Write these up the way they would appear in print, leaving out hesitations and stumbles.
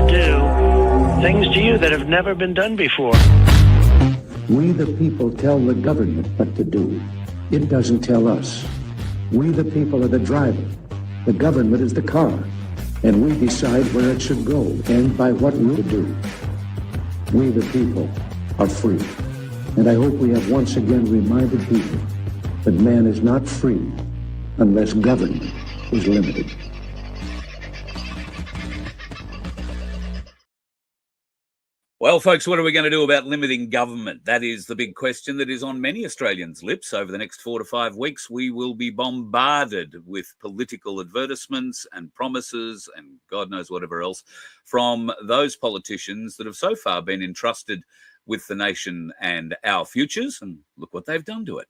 to do things to you that have never been done before. We the people tell the government what to do. It doesn't tell us. We the people are the driver. The government is the car. And we decide where it should go and by what route to do. We the people are free. And I hope we have once again reminded people that man is not free unless government is limited. Well, folks, what are we going to do about limiting government? That is the big question that is on many Australians' lips. Over the next 4 to 5 weeks, we will be bombarded with political advertisements and promises and God knows whatever else from those politicians that have so far been entrusted with the nation and our futures. And look what they've done to it.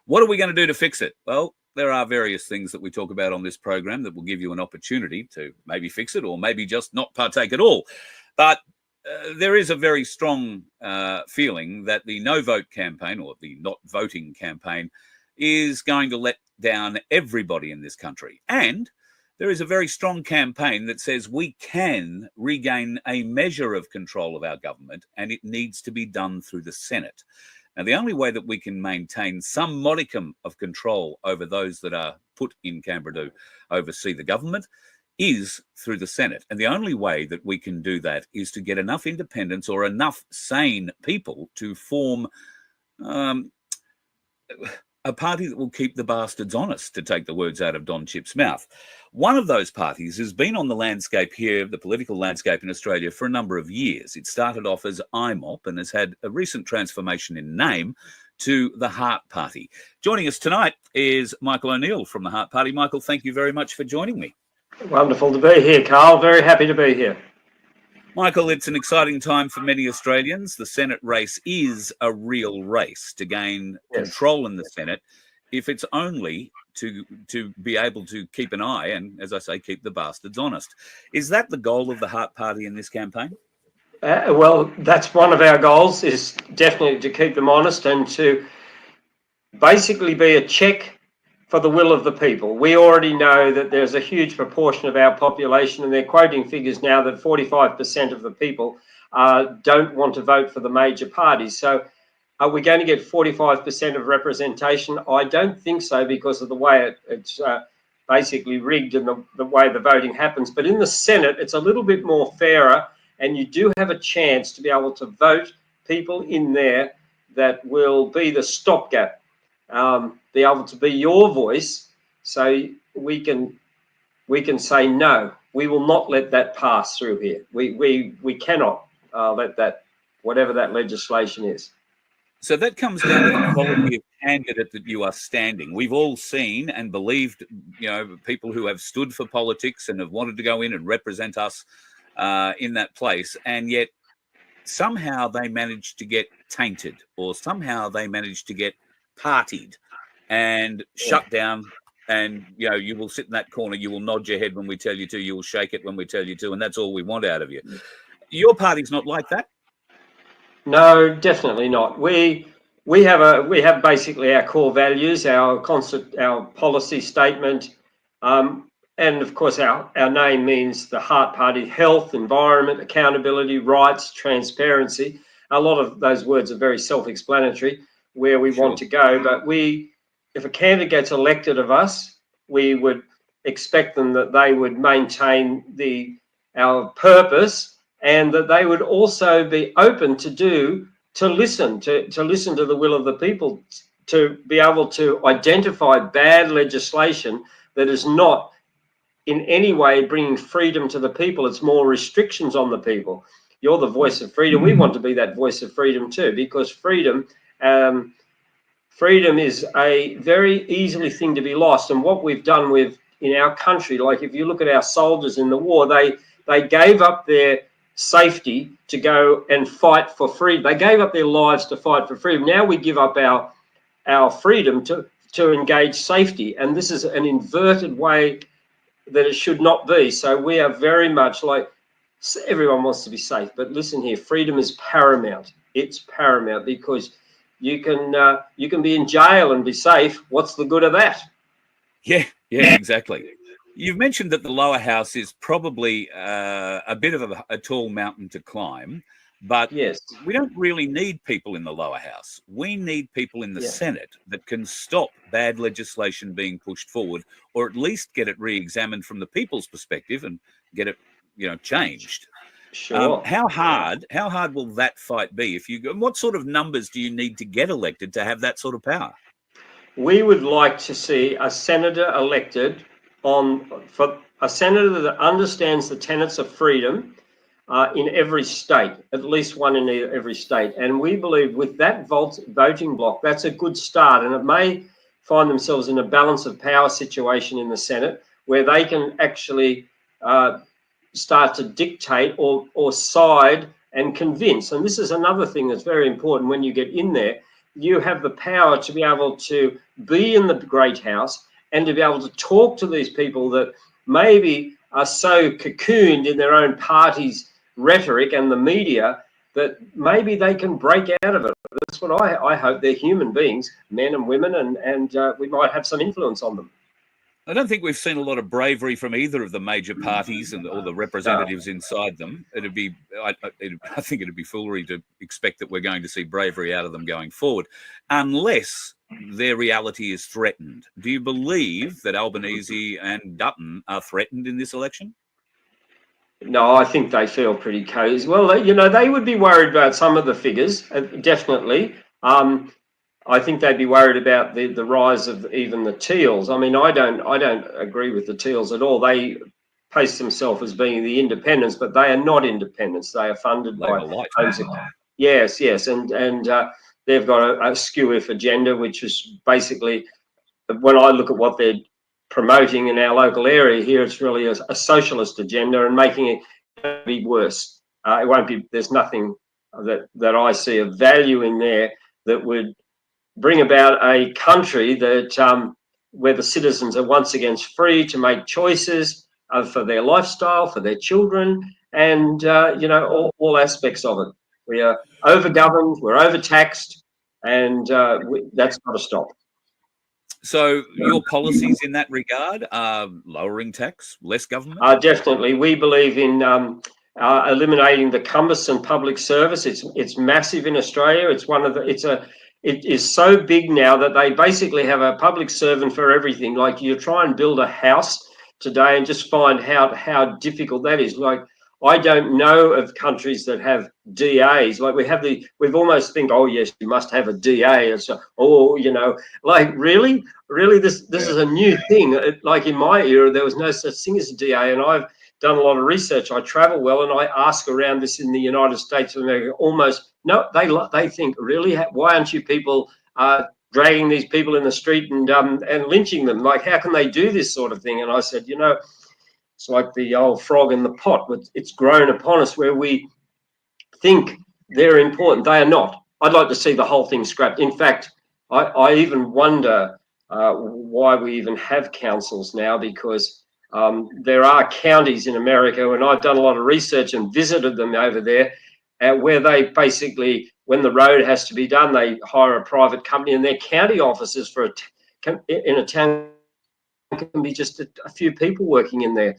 What are we going to do to fix it? Well, there are various things that we talk about on this program that will give you an opportunity to maybe fix it or maybe just not partake at all. But there is a very strong feeling that the no vote campaign or the not voting campaign is going to let down everybody in this country. And there is a very strong campaign that says we can regain a measure of control of our government and it needs to be done through the Senate. Now, the only way that we can maintain some modicum of control over those that are put in Canberra to oversee the government is through the Senate. And the only way that we can do that is to get enough independents or enough sane people to form a party that will keep the bastards honest, to take the words out of Don Chipp's mouth. One of those parties has been on the landscape here, the political landscape in Australia, for a number of years. It started off as Imop and has had a recent transformation in name to the Heart Party. Joining us tonight is Michael O'Neill from the Heart Party. Michael, thank you very much for joining me. Wonderful to be here, Carl. Very happy to be here. Michael, it's an exciting time for many Australians. The Senate race is a real race to gain control in the Senate, if it's only to be able to keep an eye and, as I say, keep the bastards honest. Is that the goal of the Heart Party in this campaign? Well, that's one of our goals, is definitely to keep them honest and to basically be a check for the will of the people. We already know that there's a huge proportion of our population, and they're quoting figures now that 45% of the people don't want to vote for the major parties. So are we going to get 45% of representation? I don't think so, because of the way it's basically rigged and the way the voting happens. But in the Senate, it's a little bit more fairer, and you do have a chance to be able to vote people in there that will be the stopgap. Be able to be your voice, so we can say no. We will not let that pass through here. We cannot let that, whatever that legislation is. So that comes down to the quality of candidate that you are standing. We've all seen and believed, people who have stood for politics and have wanted to go in and represent us in that place, and yet somehow they managed to get tainted, or somehow they managed to get partied and shut down. And you will sit in that corner, you will nod your head when we tell you to, you will shake it when we tell you to, and that's all we want out of you. Your party's not like that? No, definitely not. We have basically our core values, our policy statement, and of course our name means the Heart Party: health, environment, accountability, rights, transparency. A lot of those words are very self-explanatory where we want to go, but if a candidate gets elected of us, we would expect them that they would maintain our purpose, and that they would also be open to listen to the will of the people, to be able to identify bad legislation that is not in any way bringing freedom to the people. It's more restrictions on the people. You're the voice of freedom. We want to be that voice of freedom too, because freedom is a very easily thing to be lost. And what we've done in our country, like if you look at our soldiers in the war, they gave up their safety to go and fight for freedom. They gave up their lives to fight for freedom. Now we give up our freedom to engage safety. And this is an inverted way that it should not be. So we are very much like, everyone wants to be safe, but listen here, freedom is paramount. It's paramount, because you can be in jail and be safe. What's the good of that? Yeah, exactly. You've mentioned that the lower house is probably a bit of a tall mountain to climb, but Yes. we don't really need people in the lower house. We need people in the Yeah. Senate that can stop bad legislation being pushed forward, or at least get it re-examined from the people's perspective and get it, changed. Sure. How hard will that fight be? What sort of numbers do you need to get elected to have that sort of power? We would like to see a senator elected for a senator that understands the tenets of freedom in every state, at least one in every state. And we believe with that voting bloc, that's a good start. And it may find themselves in a balance of power situation in the Senate where they can actually start to dictate or side and convince. And this is another thing that's very important when you get in there. You have the power to be able to be in the great house and to be able to talk to these people that maybe are so cocooned in their own party's rhetoric and the media that maybe they can break out of it. That's what I hope. They're human beings, men and women, and we might have some influence on them. I don't think we've seen a lot of bravery from either of the major parties or the representatives inside them. I think it'd be foolery to expect that we're going to see bravery out of them going forward, unless their reality is threatened. Do you believe that Albanese and Dutton are threatened in this election? No, I think they feel pretty cozy. Well, they would be worried about some of the figures, definitely. I think they'd be worried about the rise of even the Teals. I mean, I don't agree with the Teals at all. They pace themselves as being the independents, but they are not independents. They are funded by Yes, and they've got a skew-if agenda, which is basically, when I look at what they're promoting in our local area here, it's really a socialist agenda and making it be worse. It won't be. There's nothing that I see of value in there that would bring about a country that where the citizens are once again free to make choices for their lifestyle, for their children, and all aspects of it. We are overgoverned, we're overtaxed, and that's got to stop. So your policies in that regard are lowering tax, less government? Definitely. We believe in eliminating the cumbersome public service. It's massive in Australia. It is so big now that they basically have a public servant for everything. Like, you try and build a house today and just find how difficult that is. Like, I don't know of countries that have DAs. Like, we've almost think, oh yes, you must have a DA. And so, like, really, this is a new thing. Like, in my era, there was no such thing as a DA, and I've done a lot of research. I travel well, and I ask around this in the United States of America. Almost no, they think, really, why aren't you people dragging these people in the street and lynching them? Like, how can they do this sort of thing? And I said, it's like the old frog in the pot. It's grown upon us where we think they're important. They are not. I'd like to see the whole thing scrapped. In fact, I even wonder why we even have councils now, because there are counties in America, and I've done a lot of research and visited them over there, where they basically, when the road has to be done, they hire a private company, and their county offices in a town can be just a few people working in there.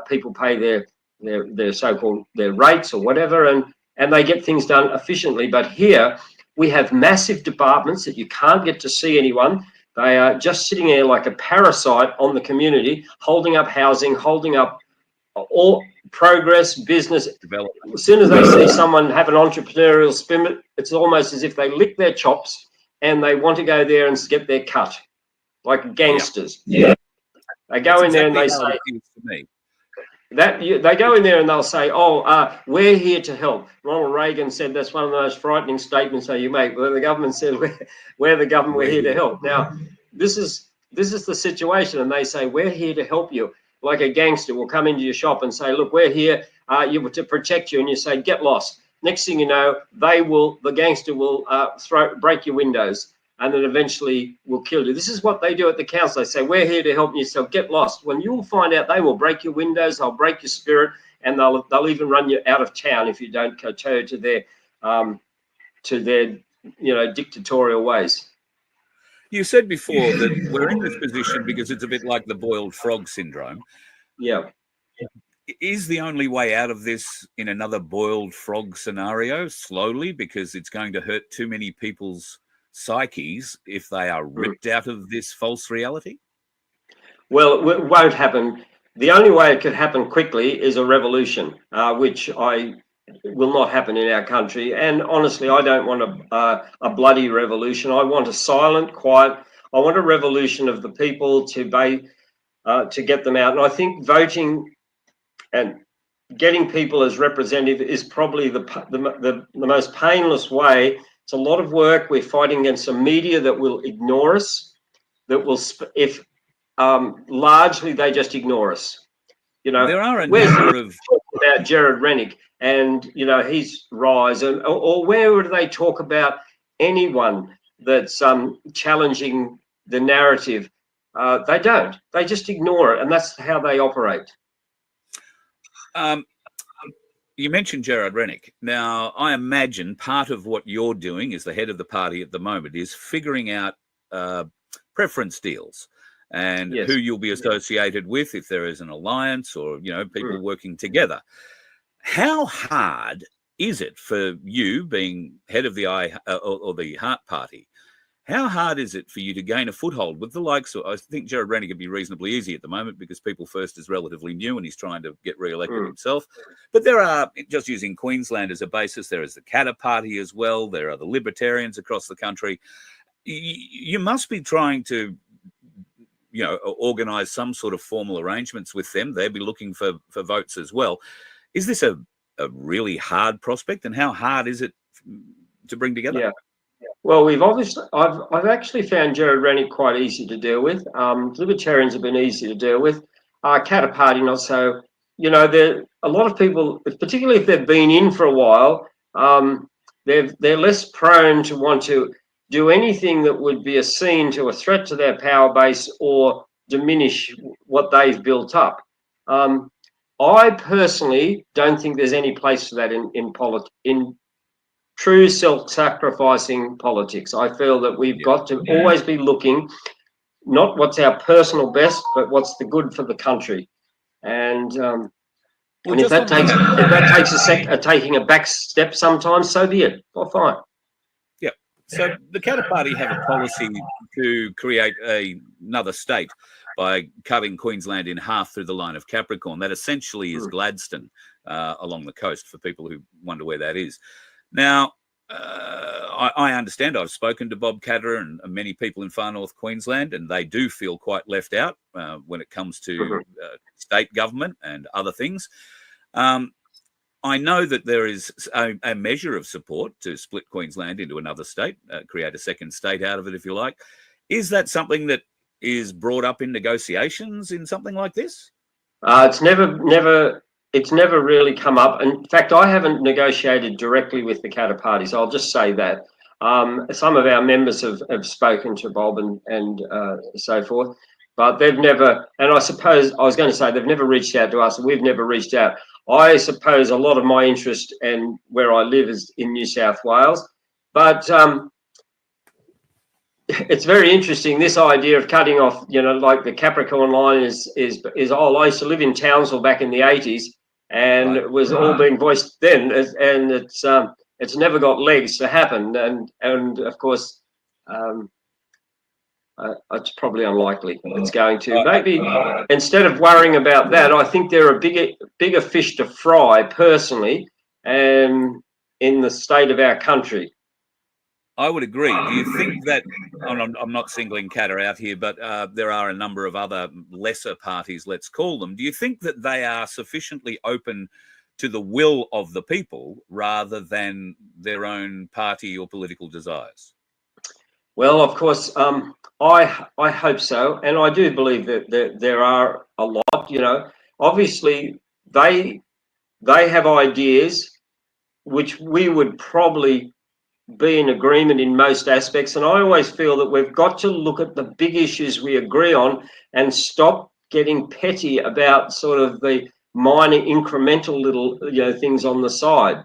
People pay their so-called their rates or whatever, and they get things done efficiently. But here we have massive departments that you can't get to see anyone. They are just sitting there like a parasite on the community, holding up housing, holding up all progress, business. As soon as they see someone have an entrepreneurial spirit, it's almost as if they lick their chops and they want to go there and get their cut, like gangsters. Yeah. They go in there and they say, they go in there and they'll say, we're here to help. Ronald Reagan said that's one of the most frightening statements that you make, where the government said, we're the government, we're here to help. Now, this is the situation, and they say, we're here to help you. Like a gangster will come into your shop and say, look, we're here to protect you, and you say, get lost. Next thing you know, the gangster will break your windows, and then eventually will kill you. This is what they do at the council. They say, we're here to help you, so get lost. When you'll find out, they will break your windows, they'll break your spirit, and they'll even run you out of town if you don't kowtow to their dictatorial ways. You said before that we're in this position because it's a bit like the boiled frog syndrome. Yeah. Is the only way out of this in another boiled frog scenario slowly, because it's going to hurt too many people's psyches if they are ripped out of this false reality? Well, it won't happen. The only way it could happen quickly is a revolution, which will not happen in our country. And honestly, I don't want a bloody revolution. I want a silent, quiet. I want a revolution of the people to get them out. And I think voting and getting people as representative is probably the most painless way. It's a lot of work. We're fighting against a media that will ignore us, that will, largely they just ignore us. You know, there are a number of about Gerard Rennick and his rise, or where would they talk about anyone that's challenging the narrative? They don't. They just ignore it, and that's how they operate. You mentioned Gerard Rennick. Now, I imagine part of what you're doing as the head of the party at the moment is figuring out preference deals and Yes. who you'll be associated with if there is an alliance or, people working together. How hard is it for you, being head of the or the Heart Party, how hard is it for you to gain a foothold with the likes of, I think Gerard Rennick would be reasonably easy at the moment because People First is relatively new and he's trying to get re-elected himself. But there are, just using Queensland as a basis, there is the Katter Party as well. There are the Libertarians across the country. You must be trying to, organise some sort of formal arrangements with them. They'll be looking for votes as well. Is this a really hard prospect, and how hard is it to bring together? Yeah. Well, I've actually found Gerard Rennick quite easy to deal with. Libertarians have been easy to deal with. Katter Party not so. There a lot of people, particularly if they've been in for a while, they're less prone to want to do anything that would be seen to a threat to their power base or diminish what they've built up. I personally don't think there's any place for that in true self-sacrificing politics. I feel that we've got to always be looking not what's our personal best, but what's the good for the country. And if that takes taking a back step sometimes, so be it. Well, fine. Yeah. So the Katter Party have a policy to create another state by cutting Queensland in half through the line of Capricorn. That essentially is Gladstone along the coast, for people who wonder where that is. Now, I understand, I've spoken to Bob Katter and many people in far north Queensland, and they do feel quite left out when it comes to state government and other things. I know that there is a measure of support to split Queensland into another state, create a second state out of it, if you like. Is that something that is brought up in negotiations in something like this? It's never really come up. In fact, I haven't negotiated directly with the Katter Party, so I'll just say that. Some of our members have spoken to Bob and so forth, but they've never, and I suppose I was going to say they've never reached out to us, and we've never reached out. I suppose a lot of my interest and where I live is in New South Wales, but it's very interesting, this idea of cutting off, like the Capricorn line is I used to live in Townsville back in the 80s, and it was all being voiced then, and it's never got legs to happen, and of course it's probably unlikely it's going to. Maybe instead of worrying about that, I think there are bigger fish to fry personally, in the state of our country. I would agree. Do you think that, I'm not singling Katter out here, but there are a number of other lesser parties, let's call them. Do you think that they are sufficiently open to the will of the people rather than their own party or political desires? Well, of course, I hope so. And I do believe that there are a lot, obviously they have ideas which we would probably be in agreement in most aspects, and I always feel that we've got to look at the big issues we agree on and stop getting petty about sort of the minor incremental little things on the side.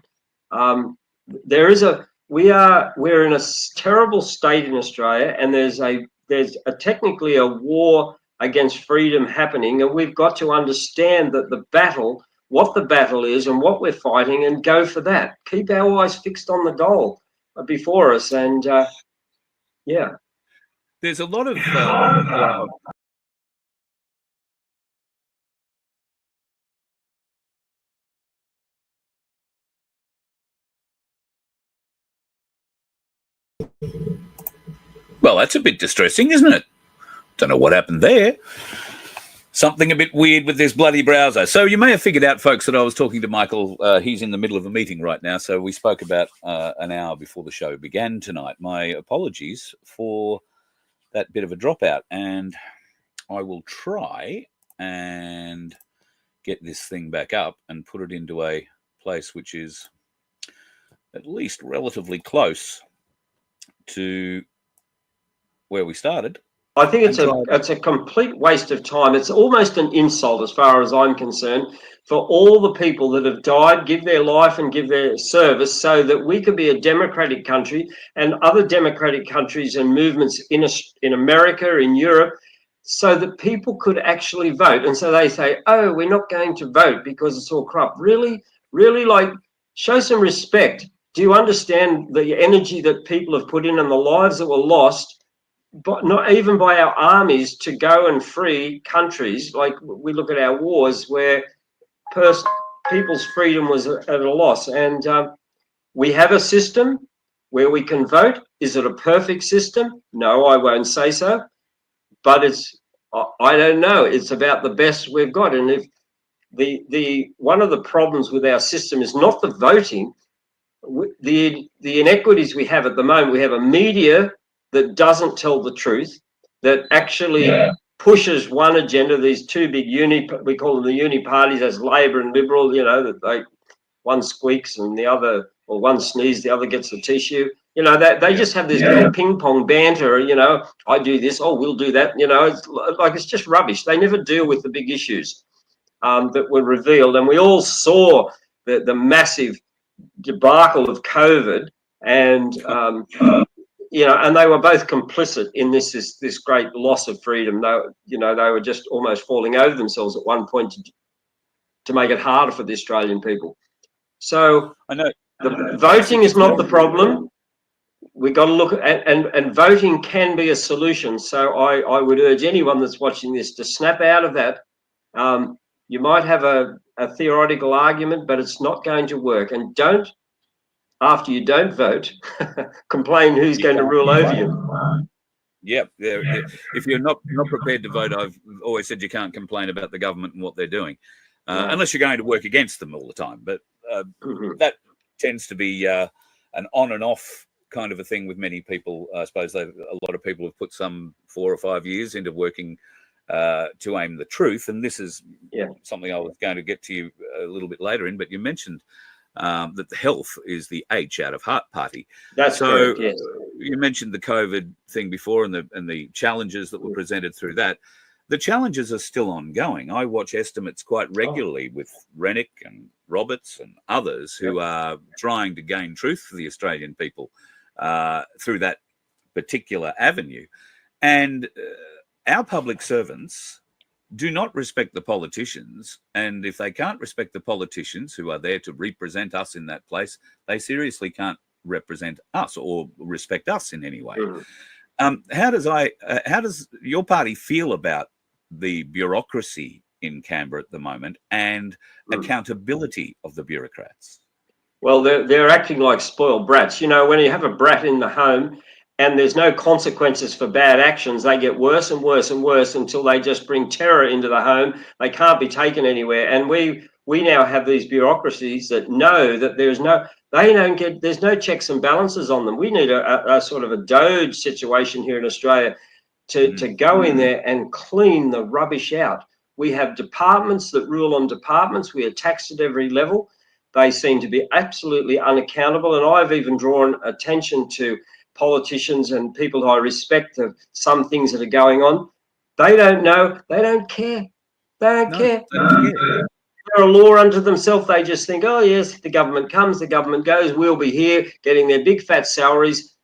We're in a terrible state in Australia, and there's a technically a war against freedom happening, and we've got to understand that what the battle is and what we're fighting, and go for that. Keep our eyes fixed on the goal before us, and yeah. There's a lot of well, that's a bit distressing, isn't it? Don't know what happened there. Something a bit weird with this bloody browser. So you may have figured out, folks, that I was talking to Michael. He's in the middle of a meeting right now. So we spoke about an hour before the show began tonight. My apologies for that bit of a dropout. And I will try and get this thing back up and put it into a place which is at least relatively close to where we started. I think it's a complete waste of time. It's almost an insult, as far as I'm concerned, for all the people that have died, give their life and give their service so that we could be a democratic country, and other democratic countries and movements in America, in Europe, so that people could actually vote. And so they say, oh, we're not going to vote because it's all corrupt. Really, like, show some respect. Do you understand the energy that people have put in and the lives that were lost? But not even by our armies to go and free countries. Like, we look at our wars where people's freedom was at a loss. And we have a system where we can vote. Is it a perfect system? No, I won't say so. But I don't know. It's about the best we've got. And if the one of the problems with our system is not the voting, the inequities we have at the moment. We have a media that doesn't tell the truth, that actually pushes one agenda. These two big we call them the uni parties, as Labor and Liberal, that one squeaks and the other, or one sneezes, the other gets the tissue. They just have this little ping pong banter, I do this, oh, we'll do that. It's just rubbish. They never deal with the big issues that were revealed. And we all saw the massive debacle of COVID, and and they were both complicit in this great loss of freedom. They were just almost falling over themselves at one point to make it harder for the Australian people. So I know the voting is not the problem. We've got to look at, and voting can be a solution. So I would urge anyone that's watching this to snap out of that. You might have a theoretical argument, but it's not going to work. And after you don't vote, complain who's going to rule over you. Yep. If you're not prepared to vote, I've always said you can't complain about the government and what they're doing, unless you're going to work against them all the time. But that tends to be an on and off kind of a thing with many people. I suppose a lot of people have put some 4 or 5 years into working to aim the truth. And this is something I was going to get to you a little bit later in, but you mentioned that the health is the H out of Heart Party. That's correct, yes. You mentioned the COVID thing before and the challenges that were presented through that. The challenges are still ongoing. I watch estimates quite regularly with Rennick and Roberts and others who are trying to gain truth for the Australian people through that particular avenue. And our public servants do not respect the politicians, and if they can't respect the politicians who are there to represent us in that place, they seriously can't represent us or respect us in any way. How does your party feel about the bureaucracy in Canberra at the moment and accountability of the bureaucrats? Well, they're acting like spoiled brats. When you have a brat in the home and there's no consequences for bad actions, they get worse and worse and worse until they just bring terror into the home. They can't be taken anywhere. And we now have these bureaucracies that know that there's no checks and balances on them. We need a sort of a Doge situation here in Australia to go in there and clean the rubbish out. We have departments that rule on departments. We are taxed at every level. They seem to be absolutely unaccountable. And I've even drawn attention to politicians and people who I respect of some things that are going on. They don't know. They don't care. They don't care. They're a law unto themselves. They just think, oh, yes, the government comes, the government goes. We'll be here getting their big fat salaries.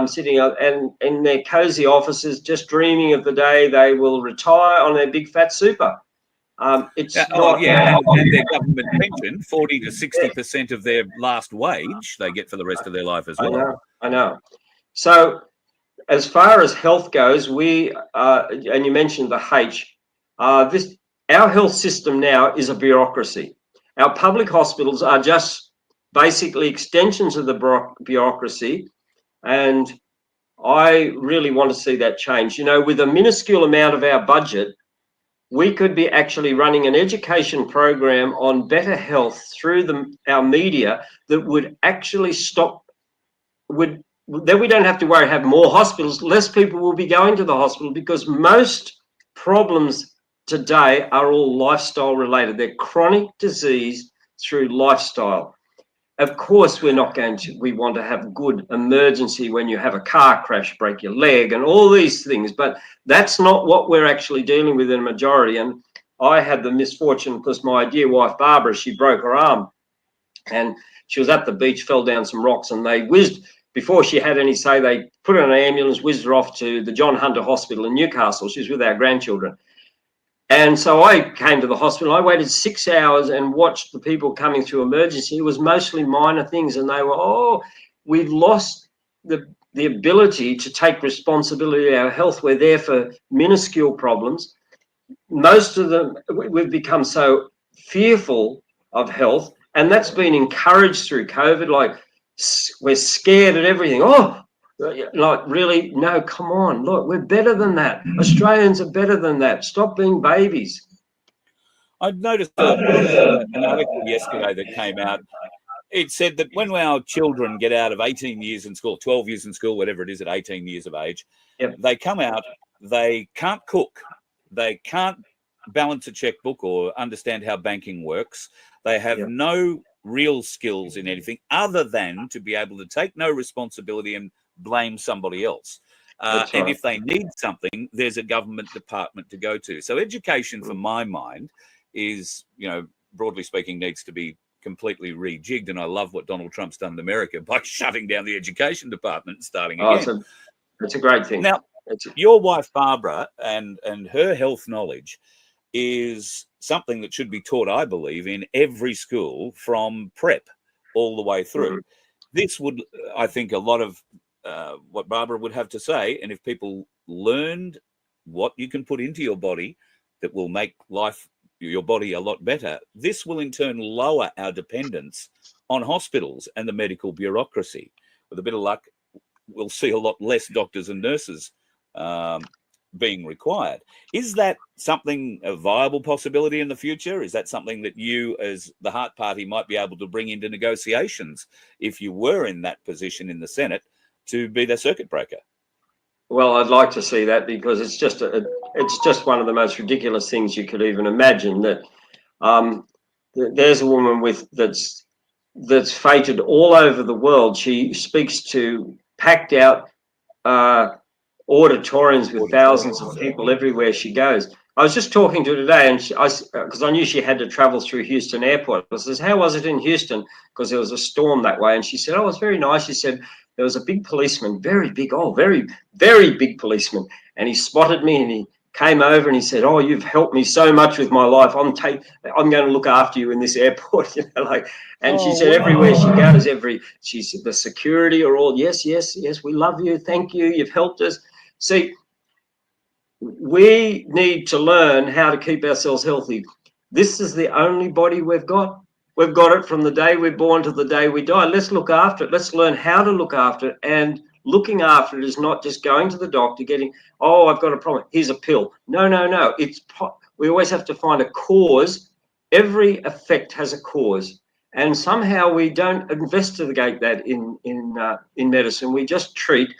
sitting and in their cozy offices, just dreaming of the day they will retire on their big fat super. It's not. And their government pension, 40 to 60% of their last wage, they get for the rest of their life as well. I know. So, as far as health goes, we and you mentioned the H. Our health system now is a bureaucracy. Our public hospitals are just basically extensions of the bureaucracy, and I really want to see that change. You know, with a minuscule amount of our budget, we could be actually running an education program on better health through our media that would actually then we don't have to worry, have more hospitals. Less people will be going to the hospital because most problems today are all lifestyle related. They're chronic disease through lifestyle. Of course, we want to have good emergency when you have a car crash, break your leg and all these things, but that's not what we're actually dealing with in a majority. And I had the misfortune, because my dear wife, Barbara, she broke her arm and she was at the beach, fell down some rocks, and they whizzed, before she had any say, they put her in an ambulance, whizzed her off to the John Hunter Hospital in Newcastle. She was with our grandchildren. And so I came to the hospital. I waited 6 hours and watched the people coming through emergency. It was mostly minor things, and they were, we've lost the ability to take responsibility of our health. We're there for minuscule problems. Most of them, we've become so fearful of health, and that's been encouraged through COVID. Like, we're scared at everything. Like, really? No, come on. Look, we're better than that. Australians are better than that. Stop being babies. I noticed an article yesterday that came out. It said that when our children get out of 18 years in school, 12 years in school, whatever it is at 18 years of age, they come out, they can't cook. They can't balance a checkbook or understand how banking works. They have no real skills in anything other than to be able to take no responsibility and blame somebody else. And if they need something, there's a government department to go to. So education, for my mind, is, broadly speaking, needs to be completely rejigged. And I love what Donald Trump's done in America by shutting down the education department and starting again. It's a great thing. Now, your wife, Barbara, and her health knowledge is something that should be taught, I believe, in every school from prep all the way through. This would, I think, a lot of what Barbara would have to say, and if people learned what you can put into your body that will make your body a lot better, this will in turn lower our dependence on hospitals and the medical bureaucracy. With a bit of luck, we'll see a lot less doctors and nurses being required. Is that something, a viable possibility in the future? Is that something that you, as the Heart Party, might be able to bring into negotiations if you were in that position in the Senate to be the circuit breaker? Well, I'd like to see that, because it's just one of the most ridiculous things you could even imagine, that there's a woman that's feted all over the world. She speaks to packed out auditoriums with thousands of people everywhere she goes. I was just talking to her today, and because I knew she had to travel through Houston Airport. I says, "How was it in Houston?" Because there was a storm that way. And she said, "Oh, it was very nice." She said, "There was a big policeman, very big, very, very big policeman. And he spotted me and he came over and he said, 'Oh, you've helped me so much with my life. I'm going to look after you in this airport.'" And she said, everywhere she goes, she said, the security are all, yes, we love you. Thank you. You've helped us. See, we need to learn how to keep ourselves healthy. This is the only body we've got. We've got it from the day we're born to the day we die. Let's look after it. Let's learn how to look after it. And looking after it is not just going to the doctor, I've got a problem, here's a pill. No. We always have to find a cause. Every effect has a cause. And somehow we don't investigate that in medicine. We just treat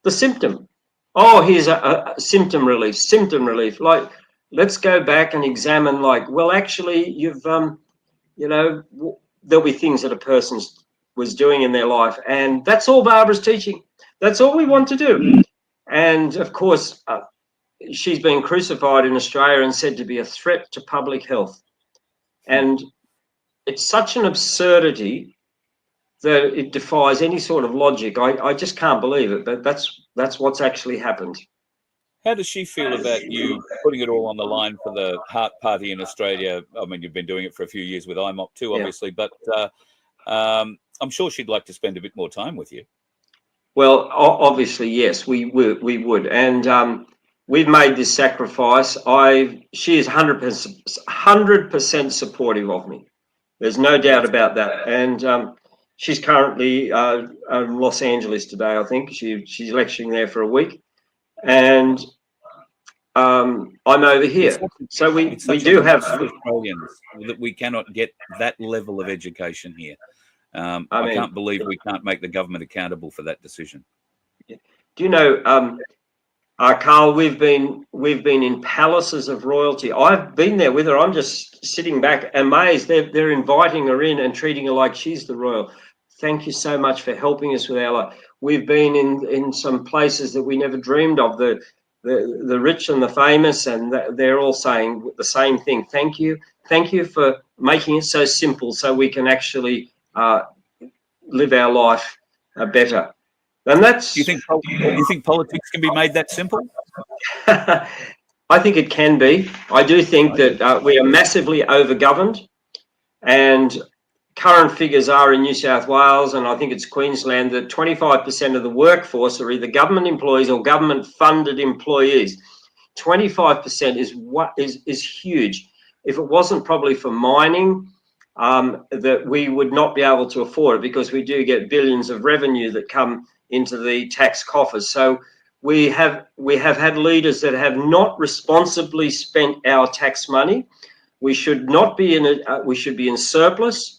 the symptom. Here's a symptom relief. Like, let's go back and examine, actually, you've, there'll be things that a person was doing in their life. And that's all Barbara's teaching. That's all we want to do. And of course, she's been crucified in Australia and said to be a threat to public health. And it's such an absurdity that it defies any sort of logic. I just can't believe it, but that's what's actually happened. How does she feel about you putting it all on the line for the Heart Party in Australia? I mean, you've been doing it for a few years with Imop too, obviously, but I'm sure she'd like to spend a bit more time with you. Well, obviously, yes, we would, and we've made this sacrifice. She is 100% supportive of me. There's no doubt about that, and she's currently in Los Angeles today. I think she's lecturing there for a week, and I'm over here. So we do have Australians that we cannot get that level of education here. I can't believe we can't make the government accountable for that decision. Do you know, Carl? We've been in palaces of royalty. I've been there with her. I'm just sitting back amazed. They're inviting her in and treating her like she's the royal. Thank you so much for helping us with our life. We've been in some places that we never dreamed of. The rich and the famous, and they're all saying the same thing. Thank you for making it so simple, so we can actually live our life better. And that's. Do you think politics can be made that simple? I think it can be. I do think that we are massively overgoverned, and current figures are in New South Wales, and I think it's Queensland, that 25% of the workforce are either government employees or government-funded employees. 25% is huge. If it wasn't probably for mining, that we would not be able to afford it, because we do get billions of revenue that come into the tax coffers. So we have had leaders that have not responsibly spent our tax money. We should not be in it. We should be in surplus.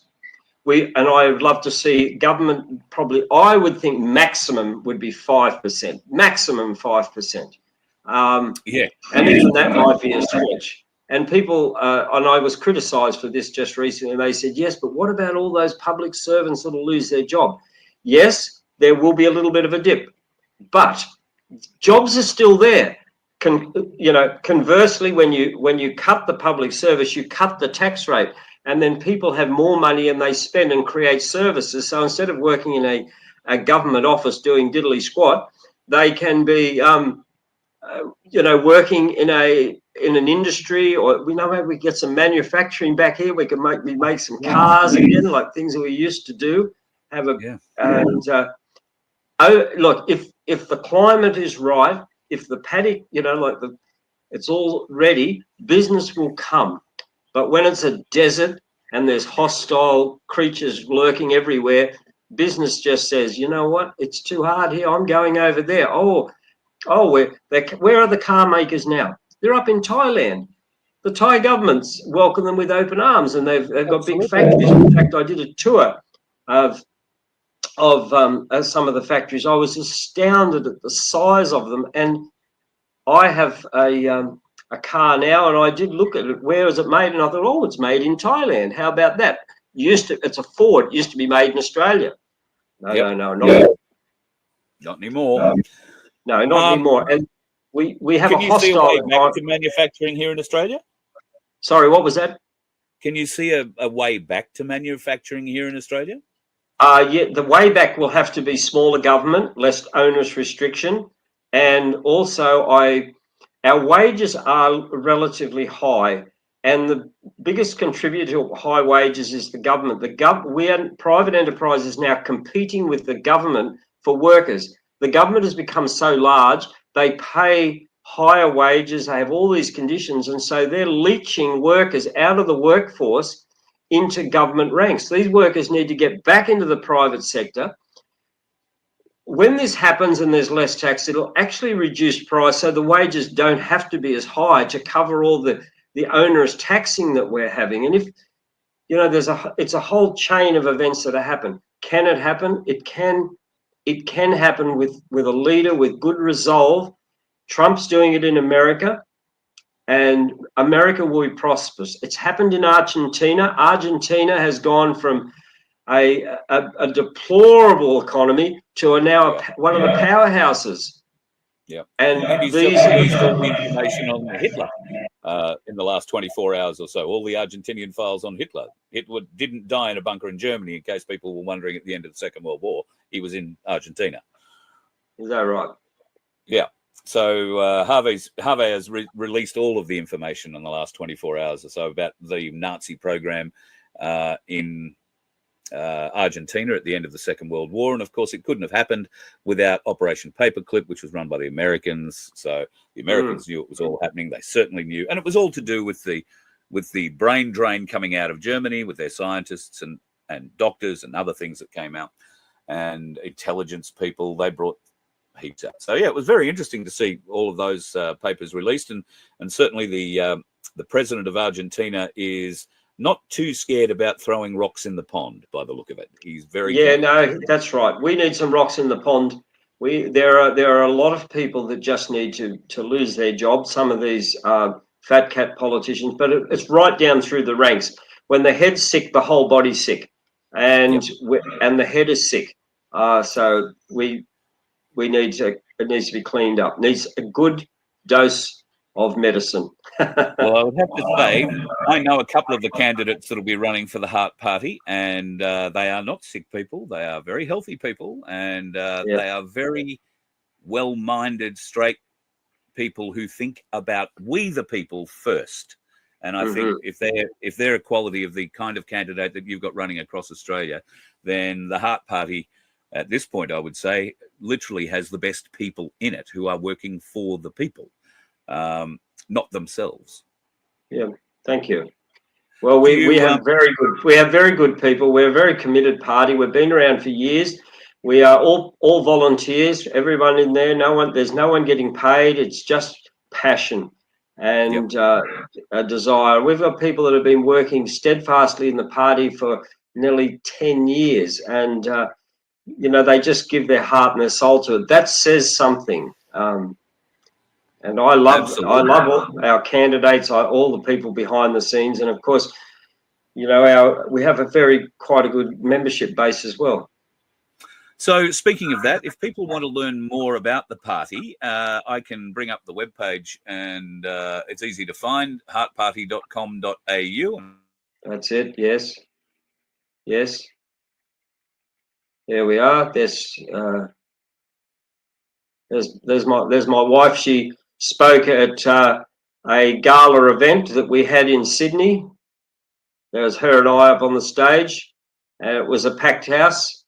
And I would love to see government, probably, I would think maximum would be 5%, maximum 5%. And even that might be a stretch. And people, and I was criticised for this just recently, and they said, yes, but what about all those public servants that will lose their job? Yes, there will be a little bit of a dip, but jobs are still there. Conversely, when you cut the public service, you cut the tax rate, and then people have more money and they spend and create services. So instead of working in a government office doing diddly squat, they can be, working in an industry, or maybe we get some manufacturing back here. We can make some cars again, like things that we used to do. Look, if the climate is right, if the paddock, it's all ready, business will come. But when it's a desert and there's hostile creatures lurking everywhere, business just says, you know what, it's too hard here, I'm going over there. Where are the car makers now? They're up in Thailand. The Thai government's welcomed them with open arms, and they've got big factories. In fact, I did a tour of some of the factories. I was astounded at the size of them, and I have a car now, and I did look at it. Where is it made? And I thought, it's made in Thailand. How about that? It's a Ford. It used to be made in Australia. No, not anymore. No, not anymore. And we have a hostile. Can you see a way back to manufacturing here in Australia? Sorry, what was that? Can you see a way back to manufacturing here in Australia? The way back will have to be smaller government, less onerous restriction, and also our wages are relatively high, and the biggest contributor to high wages is the government. We are private enterprises now competing with the government for workers. The government has become so large, they pay higher wages, they have all these conditions, and so they're leaching workers out of the workforce into government ranks. These workers need to get back into the private sector. When this happens and there's less tax, it'll actually reduce price, so the wages don't have to be as high to cover all the onerous taxing that we're having. And if it's a whole chain of events that happen. Can it happen? It can happen with a leader with good resolve. Trump's doing it in America, and America will be prosperous. It's happened in Argentina. Argentina has gone from a deplorable economy to now one of the powerhouses. Yeah. And these information on Hitler. in the last 24 hours or so. All the Argentinian files on Hitler. Hitler didn't die in a bunker in Germany, in case people were wondering at the end of the Second World War. He was in Argentina. Is that right? Yeah. So Harvey has released all of the information in the last 24 hours or so about the Nazi program in Argentina at the end of the Second World War. And of course, it couldn't have happened without Operation Paperclip, which was run by the Americans. So the Americans knew it was all happening. They certainly knew. And it was all to do with the brain drain coming out of Germany with their scientists and doctors and other things that came out, and intelligence people. They brought heaps out. So yeah, it was very interesting to see all of those papers released, and certainly the president of Argentina is not too scared about throwing rocks in the pond by the look of it. He's very no, that's right. We need some rocks in the pond. There are a lot of people that just need to lose their jobs. Some of these fat cat politicians, but it's right down through the ranks. When the head's sick, the whole body's sick, and the head is sick. So it needs to be cleaned up. Needs a good dose of medicine. Well, I would have to say, I know a couple of the candidates that will be running for the Heart Party, and they are not sick people. They are very healthy people, and they are very well-minded, straight people who think about we the people first. And I think if they're a quality of the kind of candidate that you've got running across Australia, then the Heart Party, at this point, I would say, literally has the best people in it who are working for the people, not themselves. Yeah, thank you. Well, we have very good people. We're a very committed party. We've been around for years. We are all volunteers. Everyone in there. There's no one getting paid. It's just passion and a desire. We've got people that have been working steadfastly in the party for nearly 10 years, and they just give their heart and their soul to it. That says something. And I love all our candidates, all the people behind the scenes, and of course, we have quite a good membership base as well. So speaking of that, if people want to learn more about the party, I can bring up the webpage, and it's easy to find, heartparty.com.au. That's it. Yes. There we are. There's my wife. She spoke at a gala event that we had in Sydney. There was her and I up on the stage, and it was a packed house.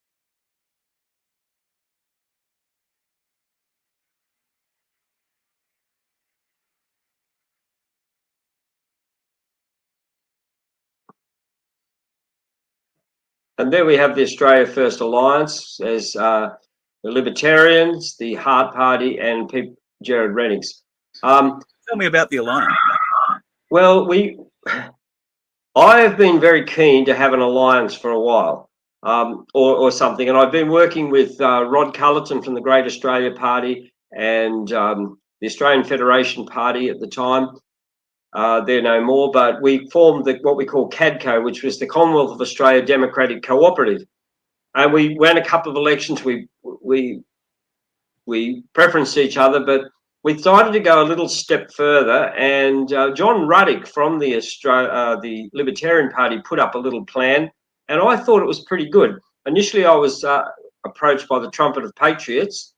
And there we have the Australia First Alliance. There's the Libertarians, the Heart Party, and Jared Rennick. Tell me about the alliance. Well, I have been very keen to have an alliance for a while, or something, and I've been working with Rod Cullerton from the Great Australia Party and the Australian Federation Party at the time. They're no more, but we formed what we call CADCO, which was the Commonwealth of Australia Democratic Cooperative, and we ran a couple of elections. We preferenced each other, but we decided to go a little step further, and John Ruddick from the Libertarian Party put up a little plan, and I thought it was pretty good. Initially, I was approached by the Trumpet of Patriots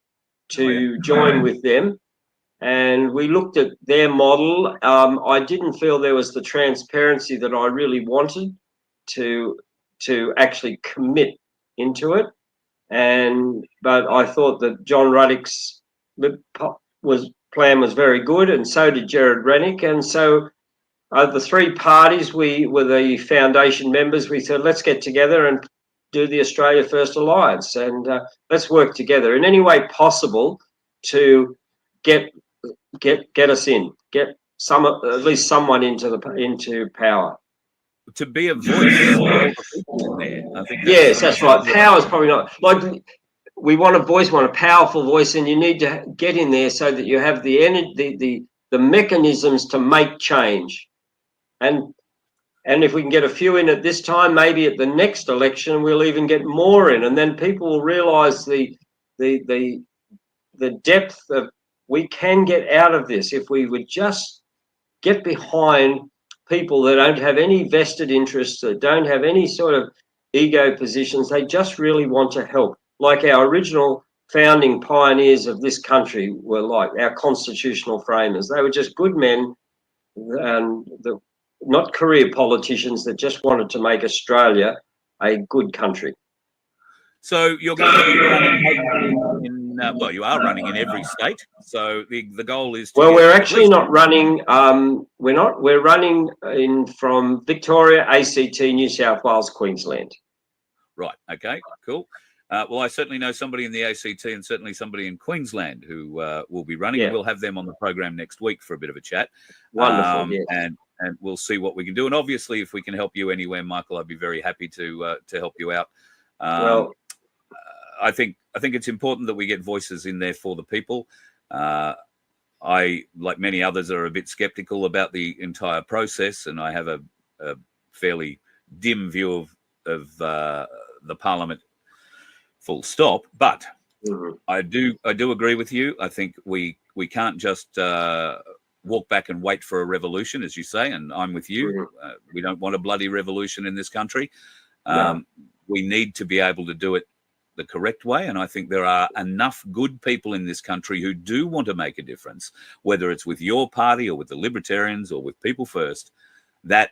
to join with them, and we looked at their model. I didn't feel there was the transparency that I really wanted to actually commit into it, but I thought that John Ruddick's plan was very good, and so did Jared Rennick. And so the three parties, we were the foundation members. We said, let's get together and do the Australia First Alliance, and let's work together in any way possible to get us in, get at least someone into power. To be a voice for all the people in there. I think that's right. Power is probably not like. We want a voice, want a powerful voice, and you need to get in there so that you have the energy, the mechanisms to make change. And if we can get a few in at this time, maybe at the next election we'll even get more in, and then people will realise the depth of we can get out of this if we would just get behind people that don't have any vested interests, that don't have any sort of ego positions. They just really want to help, like our original founding pioneers of this country were, like our constitutional framers. They were just good men, and not career politicians that just wanted to make Australia a good country. So you're going to be running in well, you are running in every state. So the goal is to. Well, we're actually not running. We're running in from Victoria, ACT, New South Wales, Queensland. Right. Okay. Cool. Well, I certainly know somebody in the ACT and certainly somebody in Queensland who will be running. Yeah. We'll have them on the program next week for a bit of a chat. Wonderful. Yes. And we'll see what we can do. And obviously, if we can help you anywhere, Michael, I'd be very happy to help you out. Well, I think it's important that we get voices in there for the people. I, like many others, are a bit skeptical about the entire process, and I have a fairly dim view of the Parliament. Full stop. But I do agree with you. I think we can't just walk back and wait for a revolution, as you say, and I'm with you. We don't want a bloody revolution in this country. No. We need to be able to do it the correct way, and I think there are enough good people in this country who do want to make a difference, whether it's with your party or with the Libertarians or with People First, that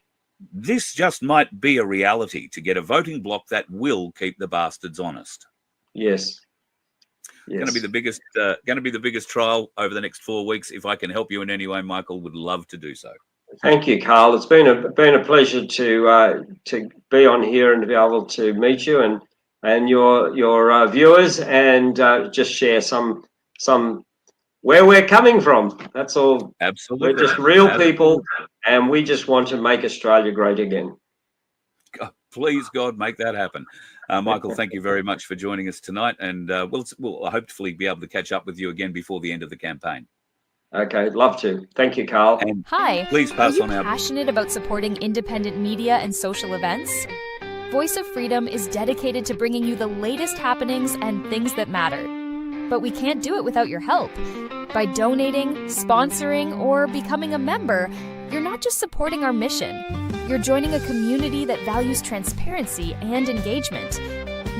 this just might be a reality to get a voting bloc that will keep the bastards honest. Yes. Going to be the biggest trial over the next 4 weeks. If I can help you in any way, Michael, would love to do so. Thank you, Carl. It's been a pleasure to be on here and to be able to meet you and your viewers, and just share some where we're coming from. That's all. Absolutely. We're just real people, and we just want to make Australia great again. God, please, God, make that happen. Michael, thank you very much for joining us tonight, and we'll hopefully be able to catch up with you again before the end of the campaign. Okay, love to. Thank you, Carl. And hi. Please pass on Are you our. passionate about supporting independent media and social events? Voice of Freedom is dedicated to bringing you the latest happenings and things that matter. But we can't do it without your help. By donating, sponsoring, or becoming a member, you're not just supporting our mission. You're joining a community that values transparency and engagement.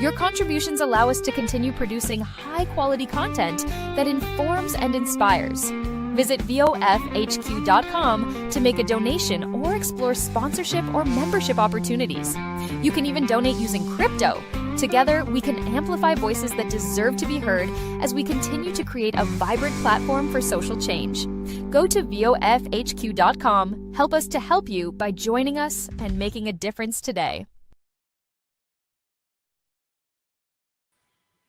Your contributions allow us to continue producing high-quality content that informs and inspires. Visit VOFHQ.com to make a donation or explore sponsorship or membership opportunities. You can even donate using crypto. Together, we can amplify voices that deserve to be heard as we continue to create a vibrant platform for social change. Go to VOFHQ.com, help us to help you by joining us and making a difference today.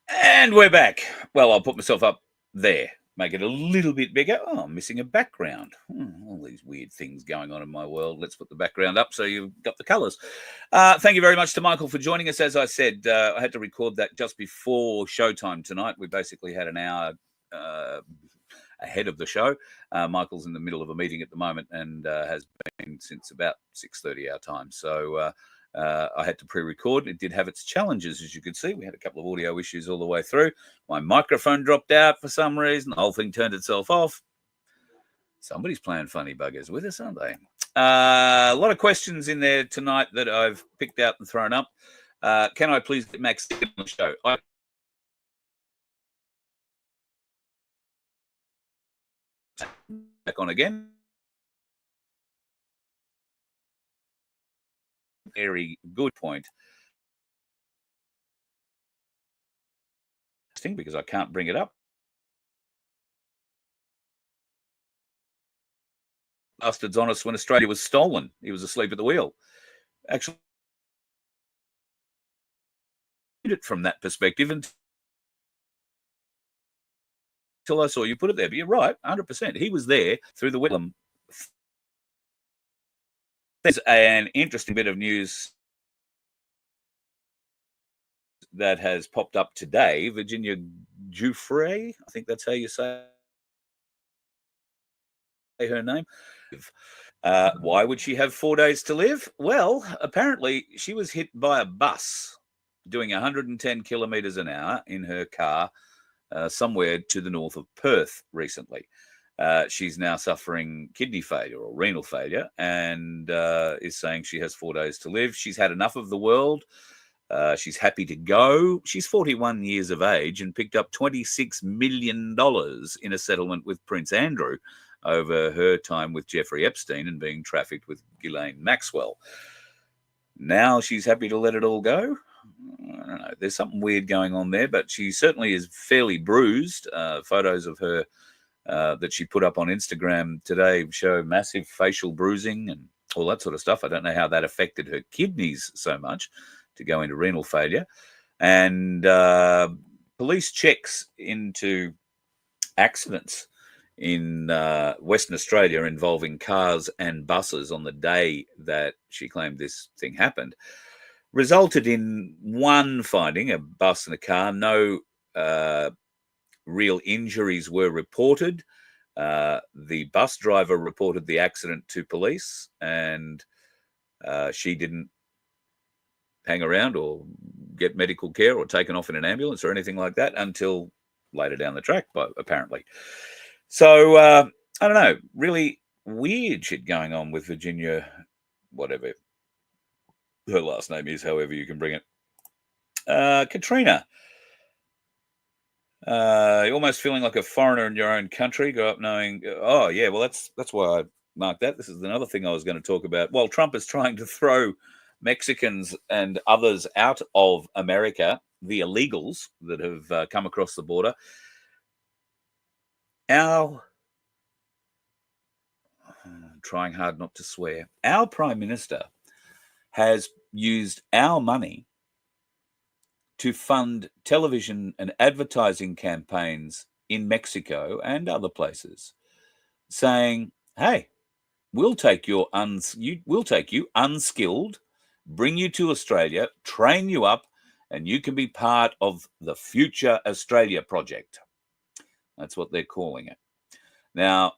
And we're back. Well, I'll put myself up there. Make it a little bit bigger. Oh, I'm missing a background. All these weird things going on in my world. Let's put the background up so you've got the colours. Thank you very much to Michael for joining us. As I said, I had to record that just before showtime tonight. We basically had an hour ahead of the show. Michael's in the middle of a meeting at the moment and has been since about 6:30 our time. So I had to pre-record. It did have its challenges, as you could see. We had a couple of audio issues all the way through. My microphone dropped out for some reason. The whole thing turned itself off. Somebody's playing funny buggers with us, aren't they? A lot of questions in there tonight that I've picked out and thrown up. Can I please get Max on the show? Back on again. Very good point. Because I can't bring it up. Bastards honest when Australia was stolen. He was asleep at the wheel. Actually, it from that perspective until I saw you put it there. But you're right, 100%. He was there through the wheel. There's an interesting bit of news that has popped up today. Virginia Giuffre, I think that's how you say her name. Why would she have 4 days to live? Well, apparently she was hit by a bus doing 110 kilometres an hour in her car somewhere to the north of Perth recently. She's now suffering kidney failure or renal failure and is saying she has 4 days to live. She's had enough of the world. She's happy to go. She's 41 years of age and picked up $26 million in a settlement with Prince Andrew over her time with Jeffrey Epstein and being trafficked with Ghislaine Maxwell. Now she's happy to let it all go. I don't know. There's something weird going on there, but she certainly is fairly bruised. Photos of her that she put up on Instagram today show massive facial bruising and all that sort of stuff. I don't know how that affected her kidneys so much to go into renal failure. And police checks into accidents in Western Australia involving cars and buses on the day that she claimed this thing happened resulted in one finding, a bus and a car. No real injuries were reported. The bus driver reported the accident to police, and she didn't hang around or get medical care or taken off in an ambulance or anything like that until later down the track, but apparently. So, I don't know, really weird shit going on with Virginia, whatever her last name is, however you can bring it. Katrina. You're almost feeling like a foreigner in your own country. Grow up knowing, oh yeah, well that's why I marked that. This is another thing I was going to talk about. While Trump is trying to throw Mexicans and others out of America, the illegals that have come across the border, I'm trying hard not to swear, our Prime Minister has used our money to fund television and advertising campaigns in Mexico and other places, saying, "Hey, we'll take you unskilled, bring you to Australia, train you up, and you can be part of the Future Australia project." That's what they're calling it. Now,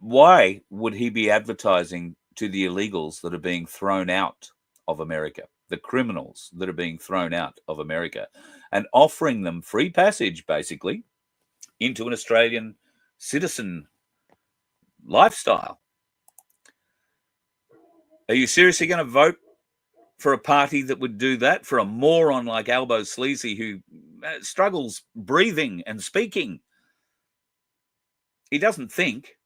why would he be advertising to the illegals that are being thrown out of America, the criminals that are being thrown out of America, and offering them free passage, basically, into an Australian citizen lifestyle? Are you seriously going to vote for a party that would do that, for a moron like Albo Sleazy who struggles breathing and speaking? He doesn't think.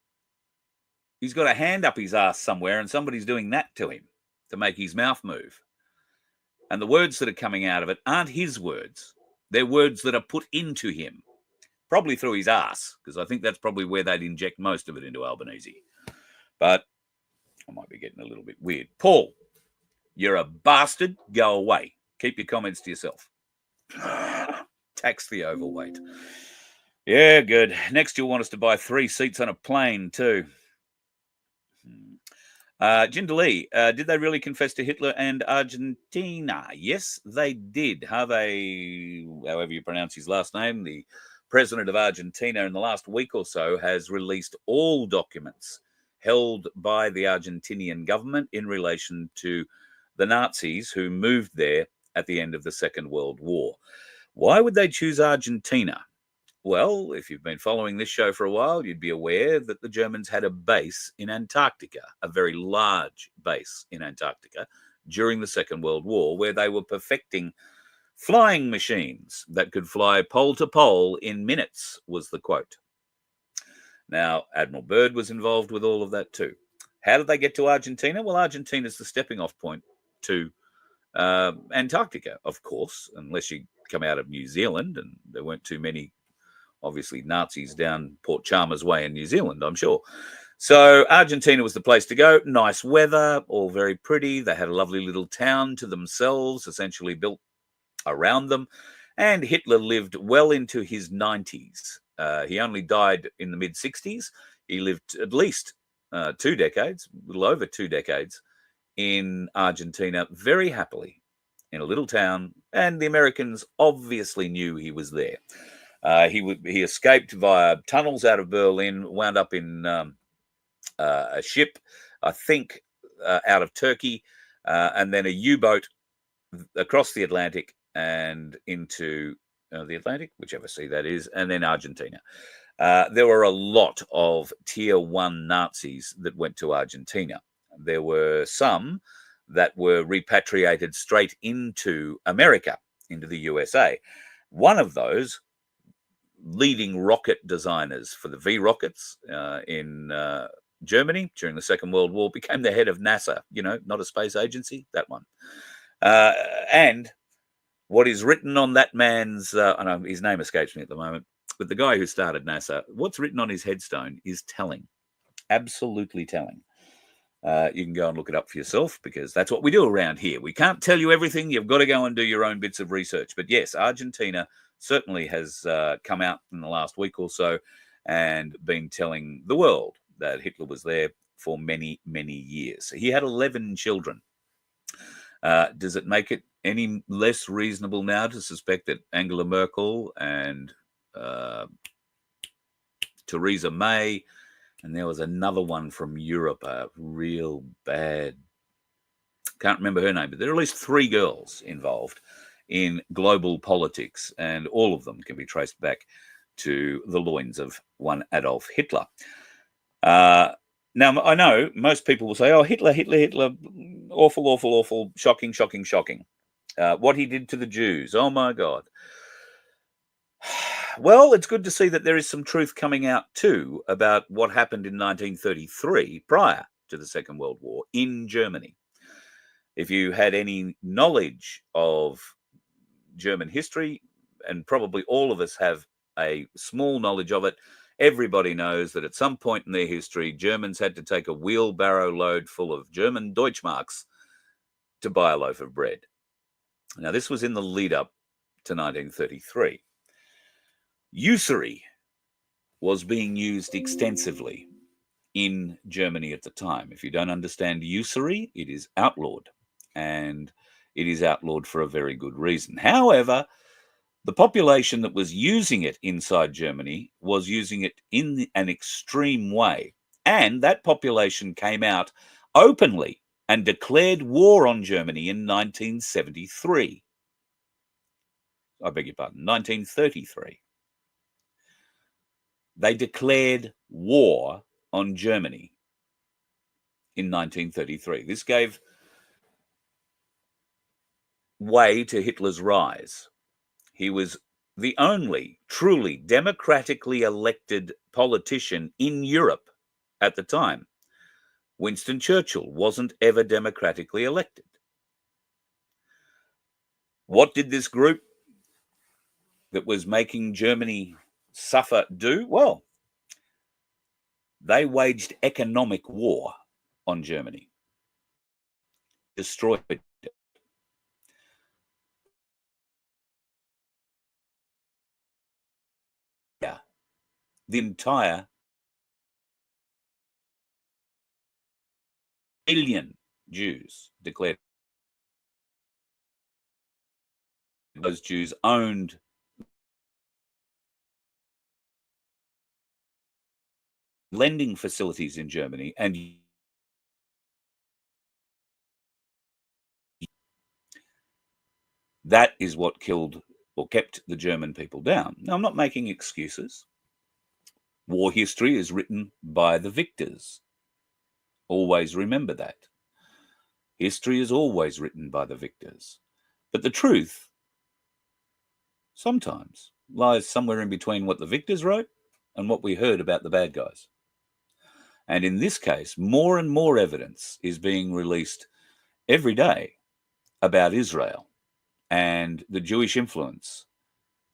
He's got a hand up his ass somewhere and somebody's doing that to him to make his mouth move. And the words that are coming out of it aren't his words. They're words that are put into him, probably through his ass, because I think that's probably where they'd inject most of it into Albanese. But I might be getting a little bit weird. Paul, you're a bastard. Go away. Keep your comments to yourself. Tax the overweight. Yeah, good. Next, you'll want us to buy 3 seats on a plane, too. Jinder Lee, did they really confess to Hitler and Argentina? Yes, they did. However you pronounce his last name, the president of Argentina in the last week or so has released all documents held by the Argentinian government in relation to the Nazis who moved there at the end of the Second World War. Why would they choose Argentina? Well, if you've been following this show for a while, you'd be aware that the Germans had a base in Antarctica, a very large base in Antarctica during the Second World War, where they were perfecting flying machines that could fly pole to pole in minutes, was the quote. Now, Admiral Byrd was involved with all of that too. How did they get to Argentina? Well, Argentina is the stepping off point to Antarctica, of course, unless you come out of New Zealand, and there weren't too many obviously Nazis down Port Chalmers Way in New Zealand, I'm sure. So Argentina was the place to go. Nice weather, all very pretty. They had a lovely little town to themselves, essentially built around them. And Hitler lived well into his 90s. He only died in the mid-60s. He lived at least 2 decades, a little over 2 decades, in Argentina, very happily, in a little town. And the Americans obviously knew he was there. He escaped via tunnels out of Berlin, wound up in a ship, I think, out of Turkey, and then a U-boat across the Atlantic and into the Atlantic, whichever sea that is, and then Argentina. There were a lot of tier one Nazis that went to Argentina. There were some that were repatriated straight into America, into the USA. One of those leading rocket designers for the V rockets in Germany during the Second World War became the head of NASA, not a space agency, that one. And what is written on that man's, I know his name escapes me at the moment, but the guy who started NASA, what's written on his headstone is telling, absolutely telling. You can go and look it up for yourself, because that's what we do around here. We can't tell you everything. You've got to go and do your own bits of research. But yes, Argentina certainly has come out in the last week or so and been telling the world that Hitler was there for many, many years. He had 11 children. Does it make it any less reasonable now to suspect that Angela Merkel and Theresa May, and there was another one from Europe, a real bad, can't remember her name, but there are at least 3 girls involved in global politics, and all of them can be traced back to the loins of one Adolf Hitler. Now, I know most people will say, oh, Hitler, awful, awful, awful, shocking, shocking, shocking. What he did to the Jews, oh my God. Well, it's good to see that there is some truth coming out too about what happened in 1933 prior to the Second World War in Germany. If you had any knowledge of German history, and probably all of us have a small knowledge of it, everybody knows that at some point in their history, Germans had to take a wheelbarrow load full of German Deutschmarks to buy a loaf of bread. Now, this was in the lead up to 1933. Usury was being used extensively in Germany at the time. If you don't understand usury, it is outlawed, and it is outlawed for a very good reason. However, the population that was using it inside Germany was using it in an extreme way, and that population came out openly and declared war on Germany in 1973. I beg your pardon, 1933. They declared war on Germany in 1933. This gave way to Hitler's rise. He was the only truly democratically elected politician in Europe at the time. Winston Churchill wasn't ever democratically elected. What did this group that was making Germany suffer do? Well, they waged economic war on Germany, destroyed it. Yeah, the entire million Jews declared. Those Jews owned lending facilities in Germany, and that is what killed or kept the German people down. Now, I'm not making excuses. War history is written by the victors. Always remember that. History is always written by the victors. But the truth sometimes lies somewhere in between what the victors wrote and what we heard about the bad guys. And in this case, more and more evidence is being released every day about Israel and the Jewish influence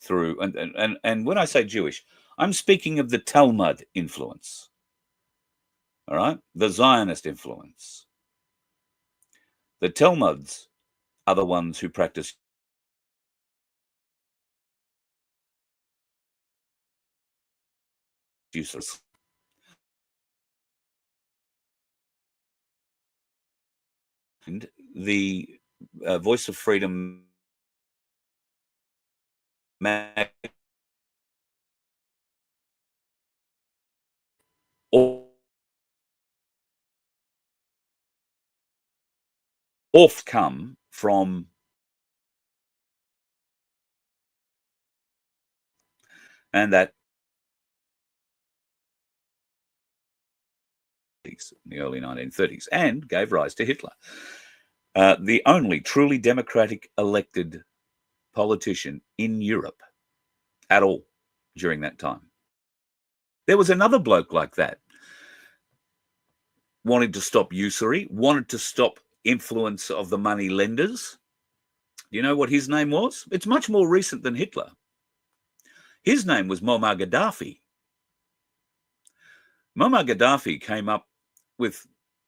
through, and when I say Jewish, I'm speaking of the Talmud influence, all right? The Zionist influence. The Talmuds are the ones who practice useless. And the Voice of Freedom mag off come from And that in the early 1930s, and gave rise to Hitler. The only truly democratic elected politician in Europe at all during that time. There was another bloke like that, wanted to stop usury, wanted to stop influence of the money lenders. Do you know what his name was? It's much more recent than Hitler. His name was Muammar Gaddafi. Muammar Gaddafi came up with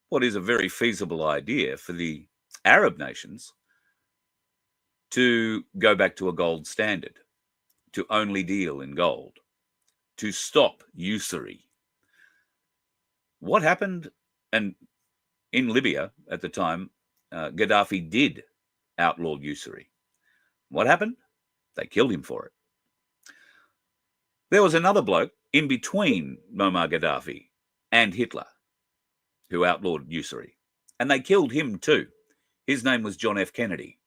what is a very feasible idea for the Arab nations to go back to a gold standard, to only deal in gold, to stop usury. What happened? And in Libya at the time, Gaddafi did outlaw usury. What happened? They killed him for it. There was another bloke in between Muammar Gaddafi and Hitler who outlawed usury, and they killed him too. His name was John F. Kennedy.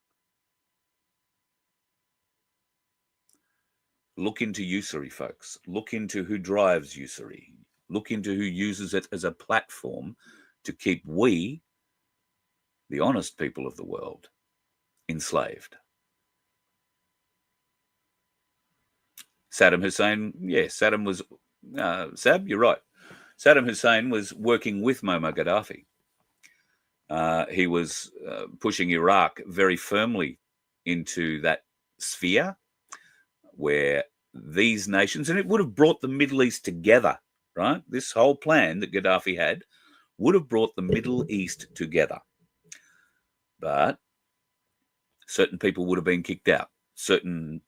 Look into usury, folks. Look into who drives usury. Look into who uses it as a platform to keep we, the honest people of the world, enslaved. Saddam Hussein, yes, Saddam was, Sab, you're right. Saddam Hussein was working with Muammar Gaddafi. He was pushing Iraq very firmly into that sphere where these nations, and it would have brought the Middle East together, right? This whole plan that Gaddafi had would have brought the Middle East together. But certain people would have been kicked out. Certain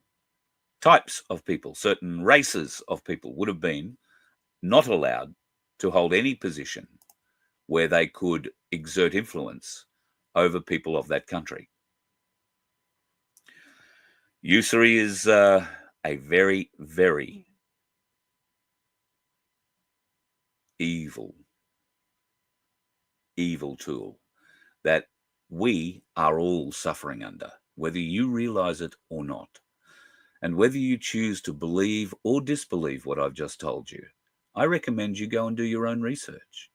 types of people, certain races of people would have been not allowed to hold any position where they could exert influence over people of that country. Usury is a very, very evil tool that we are all suffering under, whether you realize it or not. And whether you choose to believe or disbelieve what I've just told you, I recommend you go and do your own research.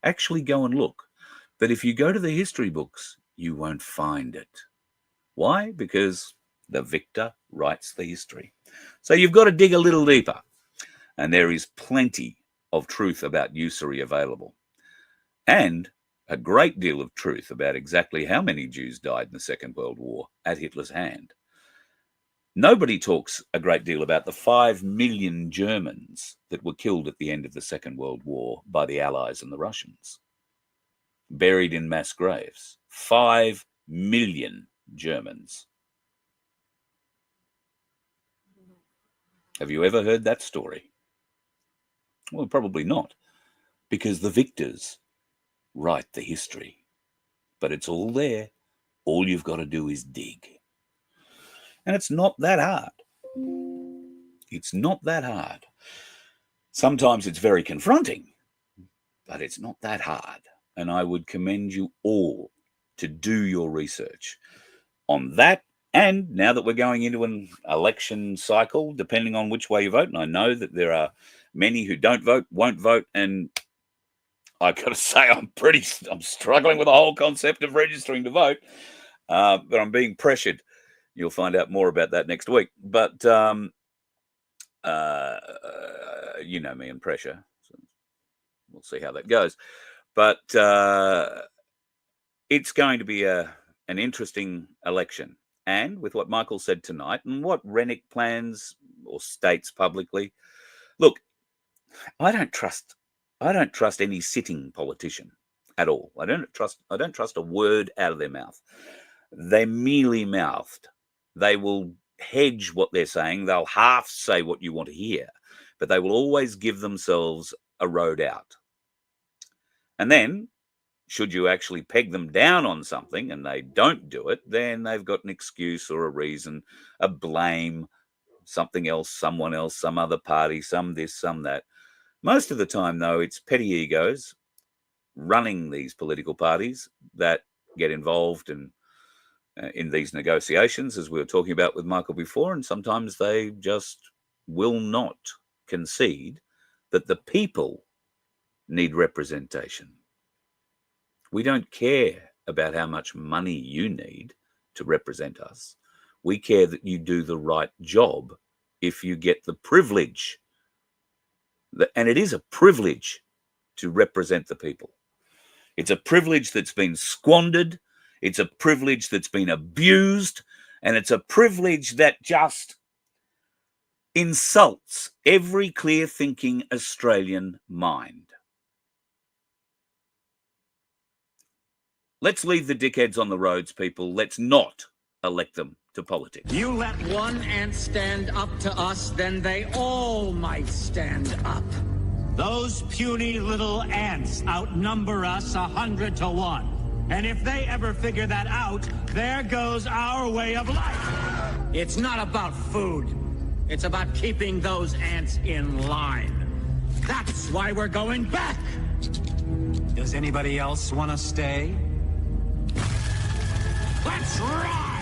Actually go and look. But if you go to the history books, you won't find it. Why? Because the victor writes the history. So you've got to dig a little deeper. And there is plenty of truth about usury available. And a great deal of truth about exactly how many Jews died in the Second World War at Hitler's hand. Nobody talks a great deal about the 5 million Germans that were killed at the end of the Second World War by the Allies and the Russians, buried in mass graves. 5 million Germans. Have you ever heard that story? Well, probably not, because the victors write the history. But it's all there. All you've got to do is dig. And it's not that hard. It's not that hard. Sometimes it's very confronting, but it's not that hard. And I would commend you all to do your research on that. And now that we're going into an election cycle, depending on which way you vote, and I know that there are many who don't vote, won't vote, and I got to say I'm struggling with the whole concept of registering to vote, but I'm being pressured. You'll find out more about that next week. But you know me and pressure. So we'll see how that goes. But it's going to be an interesting election. And with what Michael said tonight and what Rennick plans or states publicly, look, I don't trust any sitting politician at all. I don't trust a word out of their mouth. They're mealy-mouthed. They will hedge what they're saying. They'll half say what you want to hear, but they will always give themselves a road out. And then, should you actually peg them down on something and they don't do it, then they've got an excuse or a reason, a blame, something else, someone else, some other party, some this, some that. Most of the time, though, it's petty egos running these political parties that get involved in these negotiations, as we were talking about with Michael before, and sometimes they just will not concede that the people need representation. We don't care about how much money you need to represent us. We care that you do the right job if you get the privilege. And it is a privilege to represent the people. It's a privilege that's been squandered. It's a privilege that's been abused. And it's a privilege that just insults every clear-thinking Australian mind. Let's leave the dickheads on the roads, people. Let's not elect them to politics. You let one ant stand up to us, then they all might stand up. Those puny little ants outnumber us 100 to 1. And if they ever figure that out, there goes our way of life. It's not about food. It's about keeping those ants in line. That's why we're going back. Does anybody else want to stay? Let's ride!